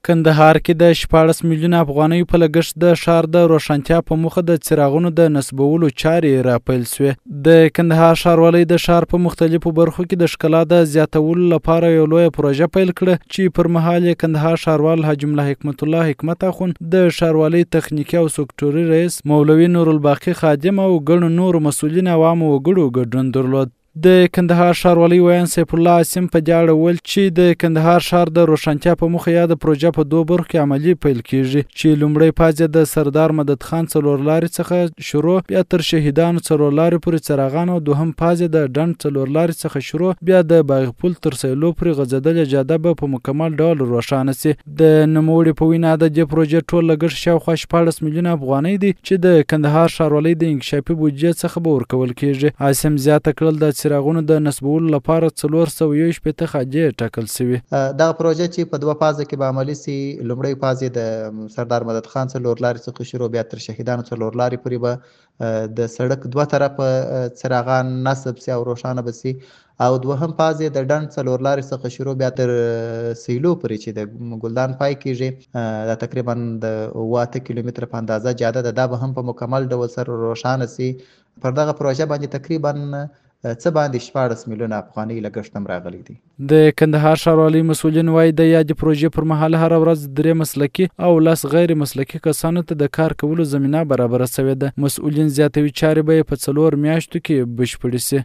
کندهار کې د 14 میلیونه افغانیو په لګښت د ښار د روښانتیا په موخه د څراغونو د نصبولو چارې راپیل شوې. د کندهار ښاروالۍ د ښار په مختلفو برخو کې د ښکلا د زیاتولو لپاره یو لویه پروژه پیل کړه چې پر مهال یې کندهار ښاروال حاجي ملا حکمت الله حکمت اخوند، د ښاروالۍ تخنیکي او سکټوري رئیس مولوي نورالباقي خادم او ګڼو نورو مسؤلین عوامو وګړو ګډون درلود. د کندهار ښاروالۍ ویان سیف الله عاصم په دې اړه وویل چې د کندهار ښار د روښانتیا په موخه یا د پروژه په دوه برخو کې عملي پیل کیږي چې لومړی فاز د سردار مدد خان څلور لارې څخه شروع بیا تر شهیدانو څلور لارې پورې څراغان او دوهم فاز د ډنډ څلور لارې څخه شروع بیا د باغ پل تر سیلو پورې غځېدلې جاده به په مکمل ډول روښانه سي. د نوموړي په وینا د دې پروژې ټول لګښت شاوخوا 14 میلیونه افغانۍ دی چې د کندهار ښاروالۍ د انکشافي بودیجې څخه به ورکول کیږي. عاصم زیاته کړل د څراغونو د نصبولو لپاره 421 خاجې ټاکل شوي. دغه پروژه چې په دوه فازه کې به عملي سي، لومړی فاز د سردار مدد خان څلور لارې څخه شروع بیا تر شهیدانو څلور لارې پورې به د سړک دوه طرفه څراغان نصب سي او روښانه به سي، او دوهم فاز د ډنډ څلور لارې څخه شروع بیا تر سیلو پورې چې د ګلدان پای کېږي، دا تقریبا د 8 کیلومتره په اندازه جاده ده، دا به هم په مکمل ډول سره روښانه سي. پر دغه پروژه باندې تقریبا څه باندې 14 میلیونه افغانۍ لګښت هم راغلی دی. د کندهار ښاروالۍ مسؤلین وایي د یادې پروژې پر مهال هره ورځ 3 مسلکي او 10 غیر مسلکي کسانو ته د کار کولو زمینه برابره شوې ده. مسؤلین زیاتوي چارې به په 4 میاشتو کې بشپړې سي.